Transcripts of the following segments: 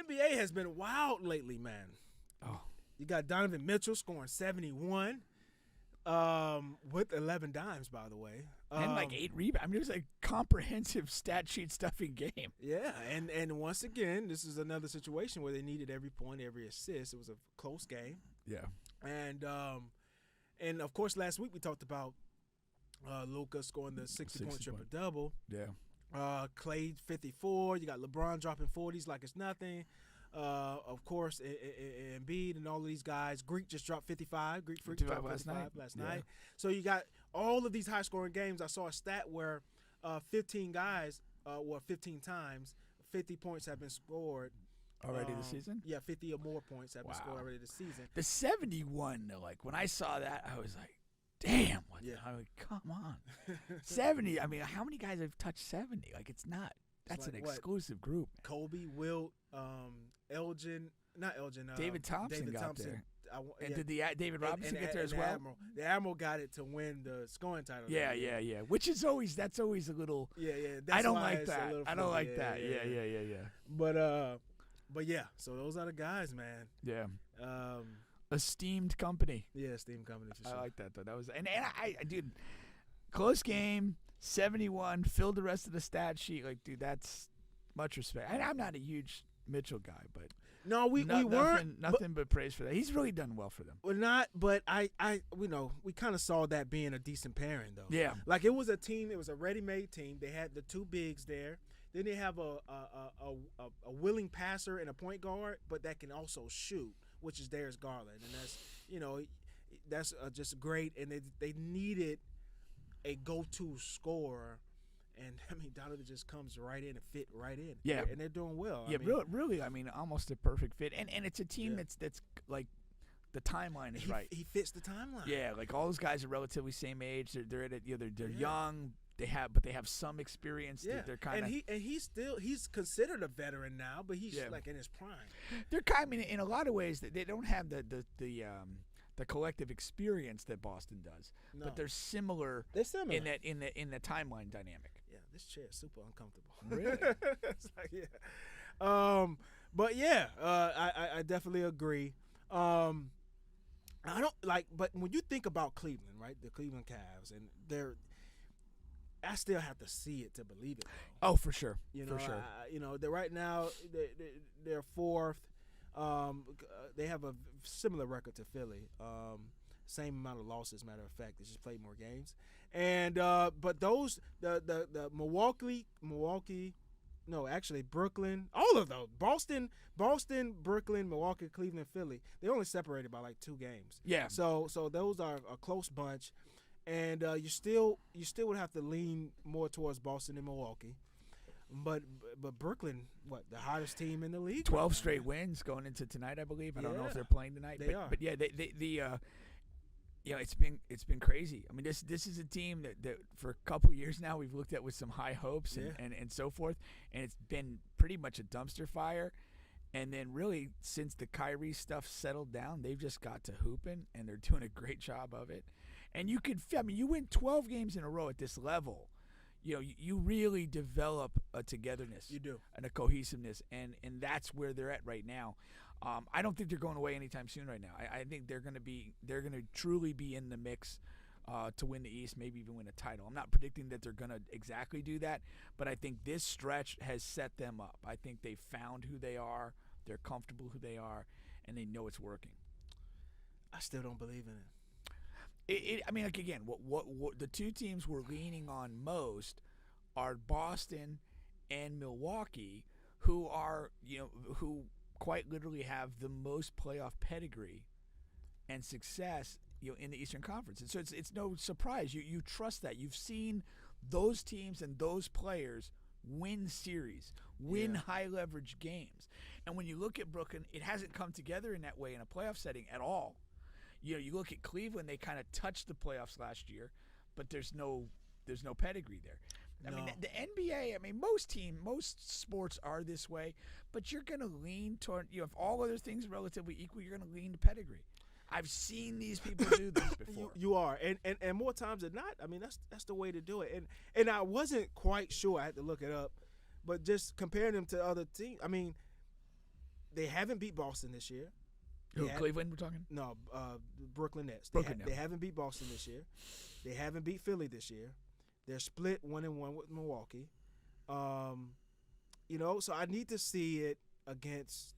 NBA has been wild lately, man. Oh, You got Donovan Mitchell scoring 71 with 11 dimes, by the way. and like 8 rebounds. I mean, it was a comprehensive stat sheet stuffing game. Yeah, and once again, this is another situation where they needed every point, every assist. It was a close game. Yeah. And of course, last week we talked about Luka scoring the 60-point triple-double. Yeah. Clay 54. You got LeBron dropping 40s like it's nothing. Of course, Embiid and all of these guys. Greek just dropped 55. Greek Freak dropped 55 last night. So you got all of these high-scoring games. I saw a stat where 15 guys, 15 times, 50 points have been scored. Already this season? Yeah, 50 or more points have been scored already this season. The 71, though, like when I saw that, I was like, damn. I mean, come on. 70. I mean, how many guys have touched 70? Like, it's not. That's like an what? exclusive group. Kobe, Wilt, Elgin, not Elgin. David Thompson David got Thompson. there. And did the David Robinson get there as well? The Admiral got it to win the scoring title. Yeah. Which is that's always a little. Yeah. I don't like that. I don't like that. Yeah. But yeah, so those are the guys, man. Yeah. Esteemed company. Yeah, esteemed company for sure. I like that though. That was and I dude, close game, 71, filled the rest of the stat sheet. Like, dude, that's much respect. I'm not a huge Mitchell guy, but no, we weren't nothing but praise for that. He's really done well for them. We're not, but we kind of saw that being a decent pairing though. Yeah, like it was a team. It was a ready-made team. They had the two bigs there. Then they have a willing passer and a point guard, but that can also shoot, which is Darius Garland, and that's just great. And they needed a go-to scorer. And, I mean, Donovan just comes right in and fit right in. Yeah. And they're doing well. Yeah, really, I mean, almost a perfect fit. And it's a team that's like the timeline is right. He fits the timeline. Yeah, like all those guys are relatively same age. They're at they're young. They have some experience. Yeah. They're kind of and he's considered a veteran now, but he's like in his prime. They're kind of in a lot of ways they don't have the collective experience that Boston does, but they're similar. They're similar in the timeline dynamic. Yeah, this chair is super uncomfortable. Really? It's like, yeah. But yeah, I definitely agree. I don't like, but when you think about Cleveland, right? The Cleveland Cavs, and I still have to see it to believe it. Though. Oh, for sure. For sure. They're right now they're fourth. They have a similar record to Philly. Same amount of losses, matter of fact. They just played more games. And but those the Milwaukee, Brooklyn, all of those. Boston, Brooklyn, Milwaukee, Cleveland, Philly. They only separated by like 2 games. Yeah. So those are a close bunch. And you still would have to lean more towards Boston and Milwaukee. But Brooklyn, the hottest team in the league? 12 straight wins going into tonight, I believe. I don't know if they're playing tonight. They are. But yeah, it's been crazy. I mean, this is a team that for a couple years now we've looked at with some high hopes and so forth, and it's been pretty much a dumpster fire. And then really since the Kyrie stuff settled down, they've just got to hooping, and they're doing a great job of it. And you win 12 games in a row at this level. You really develop a togetherness. You do. And a cohesiveness, and that's where they're at right now. I don't think they're going away anytime soon right now. I think they're going to truly be in the mix to win the East, maybe even win a title. I'm not predicting that they're going to exactly do that, but I think this stretch has set them up. I think they found who they are, they're comfortable who they are, and they know it's working. I still don't believe in it. I mean, like again, what the two teams we're leaning on most are Boston and Milwaukee, who are who quite literally have the most playoff pedigree and success in the Eastern Conference. And so it's no surprise you trust that. You've seen those teams and those players win series, win high leverage games, and when you look at Brooklyn, it hasn't come together in that way in a playoff setting at all. You look at Cleveland; they kind of touched the playoffs last year, but there's no pedigree there. I mean, the NBA. I mean, most sports are this way, but you're going to lean toward. If all other things are relatively equal, you're going to lean to pedigree. I've seen these people do this before. You are, and more times than not. I mean, that's the way to do it. And I wasn't quite sure. I had to look it up, but just comparing them to other teams. I mean, They haven't beat Boston this year. Cleveland, we're talking? No, Brooklyn Nets. Brooklyn, They haven't beat Boston this year. They haven't beat Philly this year. They're split 1-1 with Milwaukee. So I need to see it against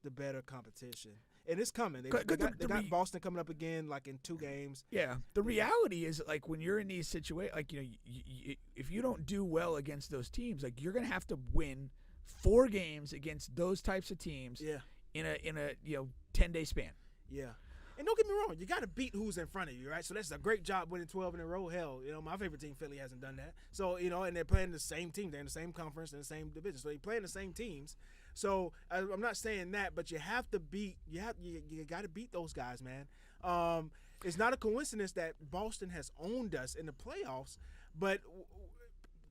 the better competition. And it's coming. They got Boston coming up again, like in 2 games. Yeah. The reality is, like, when you're in these situations, like, if you don't do well against those teams, like, you're going to have to win 4 games against those types of teams in a 10-day span. Yeah. And don't get me wrong, you got to beat who's in front of you, right? So that's a great job winning 12 in a row. Hell, my favorite team, Philly, hasn't done that. So, and they're playing the same team. They're in the same conference, in the same division. So they're playing the same teams. So I'm not saying that, but you have to beat. You got to beat those guys, man. It's not a coincidence that Boston has owned us in the playoffs, but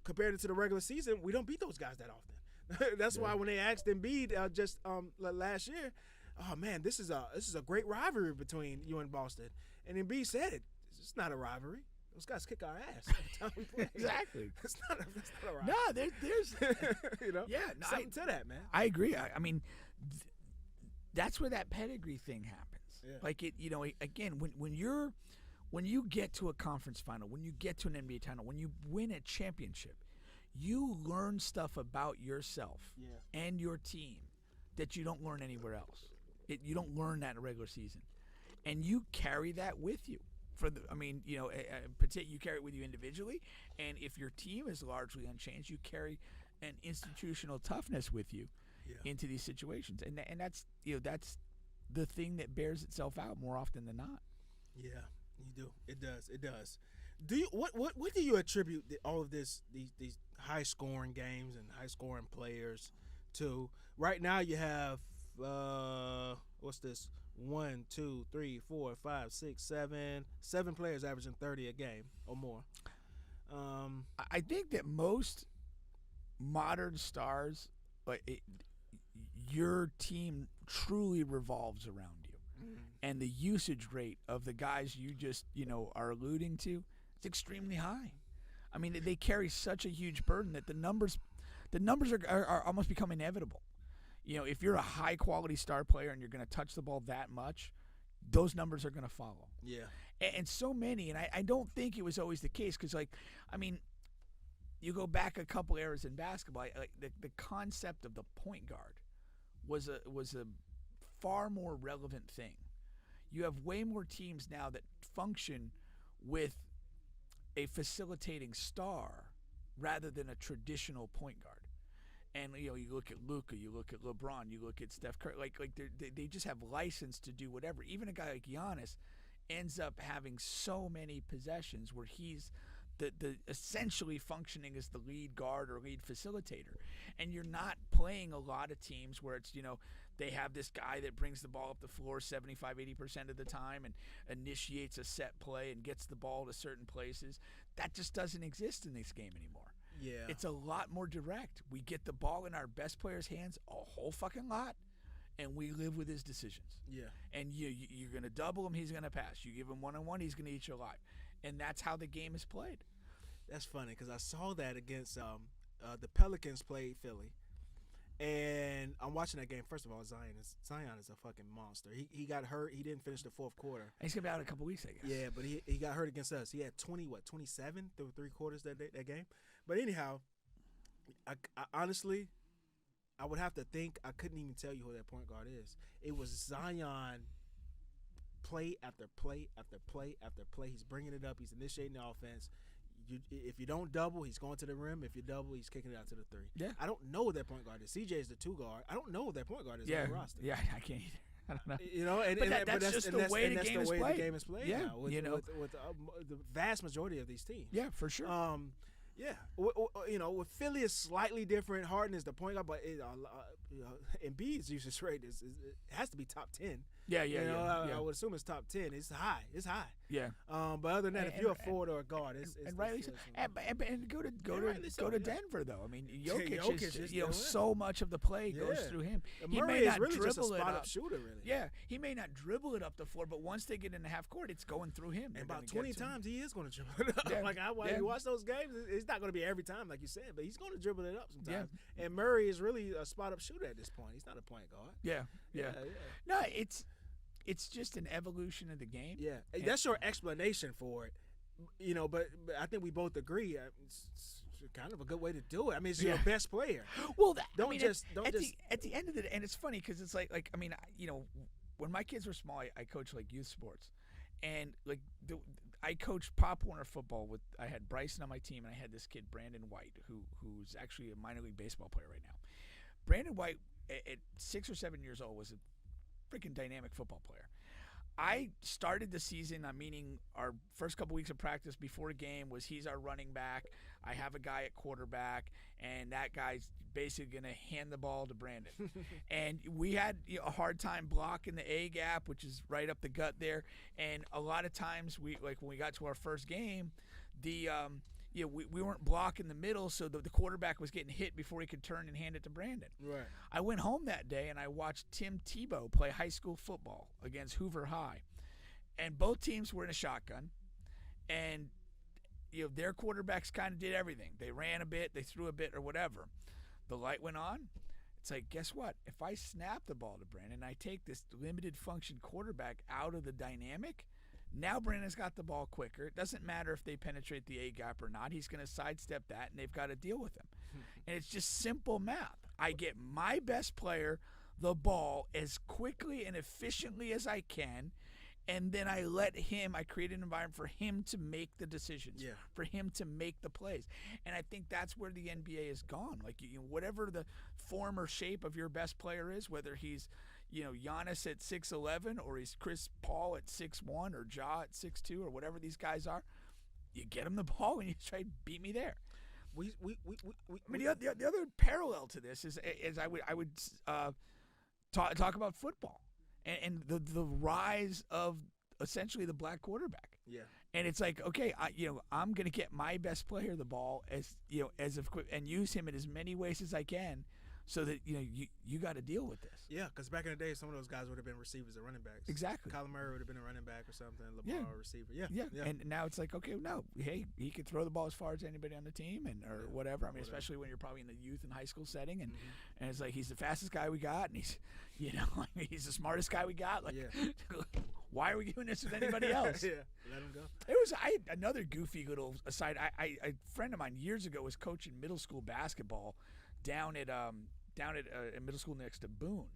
compared to the regular season, we don't beat those guys that often. That's why when they asked Embiid just last year, oh man, this is a great rivalry between you and Boston, and Embiid said it. It's not a rivalry. Those guys kick our ass every time we play. Exactly. It's not a rivalry. No, there's something to that, man. I agree. I mean, that's where that pedigree thing happens. Yeah. Like again, when you get to a conference final, when you get to an NBA title, when you win a championship, you learn stuff about yourself and your team that you don't learn anywhere else. You don't learn that in a regular season, and you carry that with you. You carry it with you individually, and if your team is largely unchanged, you carry an institutional toughness with you into these situations, and that's the thing that bears itself out more often than not. Yeah, you do. It does. Do you what do you attribute all of these high scoring games and high scoring players to? Right now, you have what's this? 1, 2, 3, 4, 5, 6, 7 players averaging 30 a game or more. I think that most modern stars, your team truly revolves around you, and the usage rate of the guys you just are alluding to, it's extremely high. I mean, they carry such a huge burden that the numbers are almost become inevitable. If you're a high-quality star player and you're going to touch the ball that much, those numbers are going to follow. Yeah. And so many, and I don't think it was always the case because, you go back a couple eras in basketball, the concept of the point guard was a far more relevant thing. You have way more teams now that function with a facilitating star rather than a traditional point guard. And you look at Luka, you look at LeBron, you look at Steph Curry, like they just have license to do whatever. Even a guy like Giannis ends up having so many possessions where he's the essentially functioning as the lead guard or lead facilitator. And you're not playing a lot of teams where it's they have this guy that brings the ball up the floor 75-80% of the time and initiates a set play and gets the ball to certain places. That just doesn't exist in this game anymore. Yeah. It's a lot more direct. We get the ball in our best player's hands a whole fucking lot, and we live with his decisions. Yeah. And you're going to double him, he's going to pass. You give him one-on-one, he's going to eat you alive. And that's how the game is played. That's funny because I saw that against the Pelicans played Philly. And I'm watching that game. First of all, Zion is a fucking monster. He got hurt. He didn't finish the fourth quarter. He's going to be out in a couple weeks, I guess. Yeah, but he got hurt against us. He had 27 through 3 quarters that game. But anyhow, I honestly, I would have to think. I couldn't even tell you who that point guard is. It was Zion play after play after play after play. He's bringing it up. He's initiating the offense. If you don't double, he's going to the rim. If you double, he's kicking it out to the 3. Yeah. I don't know what that point guard is. CJ is the 2 guard. I don't know what that point guard is on the roster. Yeah, I can't either. I don't know. That's just the way the game is played. Yeah, now with the vast majority of these teams. Yeah, for sure. Yeah, with Philly is slightly different. Harden is the point guard, but Embiid's usage rate it has to be top 10. Yeah. I would assume it's top 10. It's high. Yeah. But other than that, if you're a forward or a guard, it's rightly so. And go to Denver though. I mean, Jokic is so much of the play goes through him. He may not really dribble just a spot-up shooter, really. Yeah, he may not dribble it up the floor, but once they get in the half court, it's going through him. And about 20 times he is going to dribble it up. Yeah. Like you watch those games, It's not going to be every time, like you said, but he's going to dribble it up sometimes. Yeah. And Murray is really a spot-up shooter at this point. He's not a point guard. Yeah. No, it's just an evolution of the game. Yeah, and that's your explanation for it. But I think we both agree. It's kind of a good way to do it. I mean, it's your best player. Well, at the end of the day, and it's funny because it's like I mean, when my kids were small, I coached like youth sports, and like I coached Pop Warner football with. I had Bryson on my team, and I had this kid Brandon White, who's actually a minor league baseball player right now. Brandon White, at 6 or 7 years old, was a freaking dynamic football player. I started the season, meaning our first couple weeks of practice before a game was he's our running back. I have a guy at quarterback, and that guy's basically going to hand the ball to Brandon. And we had a hard time blocking the A gap, which is right up the gut there. And a lot of times, when we got to our first game, we weren't blocking the middle, so the quarterback was getting hit before he could turn and hand it to Brandon. Right. I went home that day and I watched Tim Tebow play high school football against Hoover High, and both teams were in a shotgun, and their quarterbacks kind of did everything. They ran a bit, they threw a bit, or whatever. The light went on. It's like, guess what? If I snap the ball to Brandon, I take this limited function quarterback out of the dynamic. Now Brandon's got the ball quicker. It doesn't matter if they penetrate the A gap or not. He's going to sidestep that, and they've got to deal with him. And it's just simple math. I get my best player the ball as quickly and efficiently as I can, and then I create an environment for him to make the decisions, for him to make the plays. And I think that's where the NBA has gone. Like, whatever the form or shape of your best player is, whether he's Giannis at 6'11", or he's Chris Paul at 6'1", or Ja at 6'2", or whatever these guys are, you get him the ball and you try to beat me there. I mean, the other parallel to this is I would talk about football and the rise of essentially the black quarterback. Yeah. And it's like, okay, I'm going to get my best player the ball and use him in as many ways as I can, so that you got to deal with this. Yeah, because back in the day, some of those guys would have been receivers or running backs. Exactly. Kyler Murray would have been a running back or something. LeBron a receiver. Yeah. And now it's like, okay, no, hey, he can throw the ball as far as anybody on the team, or whatever. I mean, especially when you're probably in the youth and high school setting, and it's like he's the fastest guy we got, and he's he's the smartest guy we got. Like, why are we doing this with anybody else? Let him go. Another goofy little aside. A friend of mine years ago was coaching middle school basketball down at a middle school next to Boone,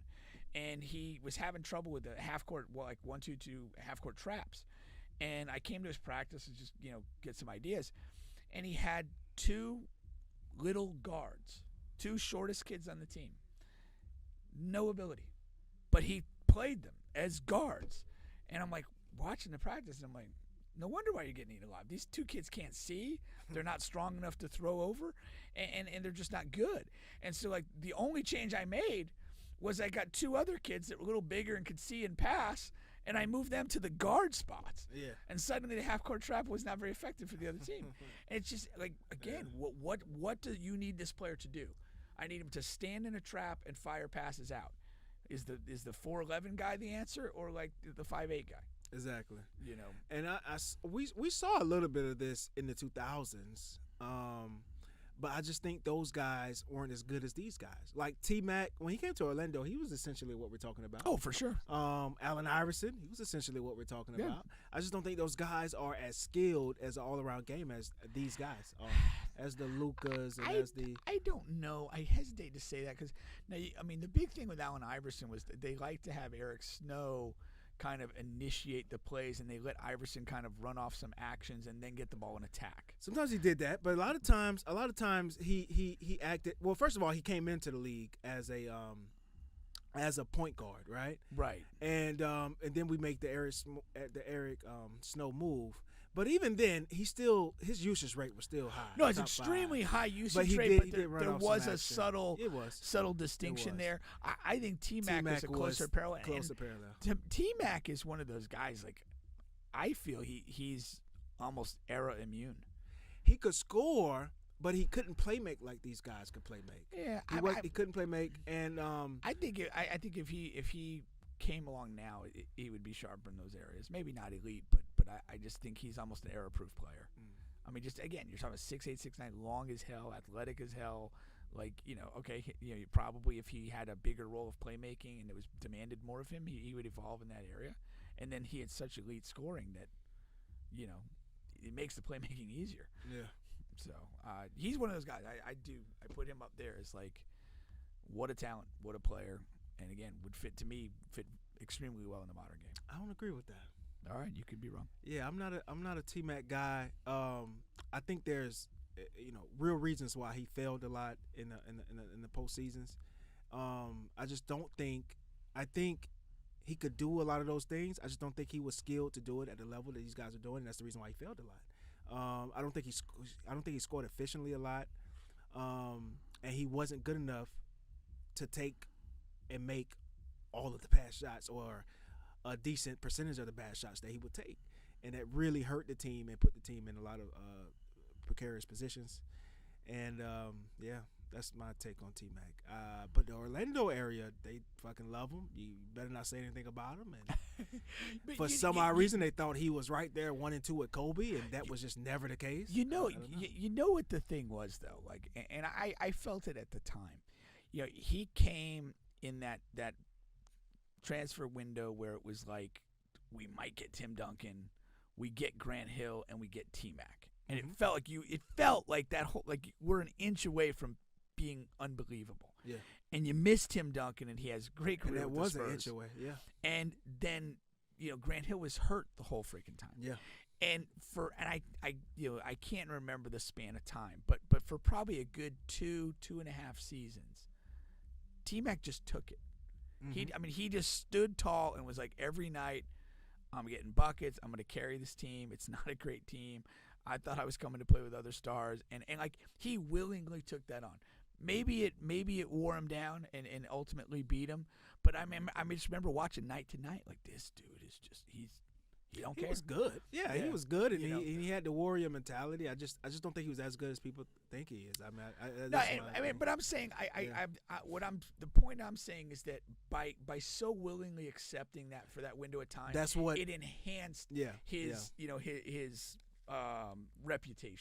and he was having trouble with the half court, 1-2-2 half court traps. And I came to his practice and just get some ideas, and he had two little guards, two shortest kids on the team, no ability, but he played them as guards. And I'm like watching the practice, and I'm like, no wonder why you're getting eaten alive. These two kids can't see. They're not strong enough to throw over, and they're just not good. And so, like, the only change I made was I got two other kids that were a little bigger and could see and pass, and I moved them to the guard spots. Yeah. And suddenly the half-court trap was not very effective for the other team. And it's just, like, again, what do you need this player to do? I need him to stand in a trap and fire passes out. Is the 4'11" guy the answer, or, like, the 5'8" guy? Exactly. And we saw a little bit of this in the 2000s, but I just think those guys weren't as good as these guys. Like T-Mac, when he came to Orlando, he was essentially what we're talking about. Oh, for sure. Allen Iverson, he was essentially what we're talking about. I just don't think those guys are as skilled as an all-around game as these guys are, as the Lukas and as the. I don't know. I hesitate to say that because, the big thing with Allen Iverson was that they like to have Eric Snow kind of initiate the plays, and they let Iverson kind of run off some actions and then get the ball and attack. Sometimes he did that, but a lot of times he acted. Well, first of all, he came into the league as a point guard, right? Right. And then we make the Eric Snow move. But even then, his usage rate was still high. No, it's extremely high usage rate, but there was a subtle distinction there. I think T-Mac was a closer parallel. T-Mac is one of those guys, like, I feel he's almost era immune. He could score, but he couldn't play make like these guys could play make. Yeah, he couldn't play make, and I think if he came along now, he would be sharper in those areas. Maybe not elite, but I just think he's almost an era-proof player. I mean, just again, you're talking about 6'8", 6'9", long as hell, athletic as hell. Like, okay, probably if he had a bigger role of playmaking and it was demanded more of him, he would evolve in that area. And then he had such elite scoring that, it makes the playmaking easier. Yeah. So he's one of those guys. I put him up there as like, what a talent, what a player, and again would fit extremely well in the modern game. I don't agree with that. All right, you could be wrong. Yeah, I'm not a T-Mac guy. I think there's real reasons why he failed a lot in the postseasons. I just don't think. I think he could do a lot of those things. I just don't think he was skilled to do it at the level that these guys are doing. And that's the reason why he failed a lot. I don't think he scored efficiently a lot, and he wasn't good enough to take and make all of the pass shots or a decent percentage of the bad shots that he would take, and that really hurt the team and put the team in a lot of precarious positions. And that's my take on T-Mac. But the Orlando area, they fucking love him. You better not say anything about him. And for some odd reason, they thought he was right there 1-2 with Kobe, and that was just never the case. You know what the thing was though, like, and I felt it at the time. He came in that transfer window where it was like, we might get Tim Duncan, we get Grant Hill, and we get T-Mac. And it felt like that whole, like, we're an inch away from being unbelievable. Yeah. And you miss Tim Duncan, and he has great career. And that was an inch away. Yeah. And then Grant Hill was hurt the whole freaking time. Yeah. And I can't remember the span of time, but for probably a good 2.5 seasons, T-Mac just took it. Mm-hmm. He just stood tall and was like, every night, I'm getting buckets. I'm going to carry this team. It's not a great team. I thought I was coming to play with other stars, and like, he willingly took that on. Maybe it wore him down and ultimately beat him. But I just remember watching night to night, like, this dude is just he don't care. He was good. Yeah, he was good, and he had the warrior mentality. I just don't think he was as good as people think he is. But I'm saying the point I'm saying is that by so willingly accepting that for that window of time, that's what it enhanced his reputation.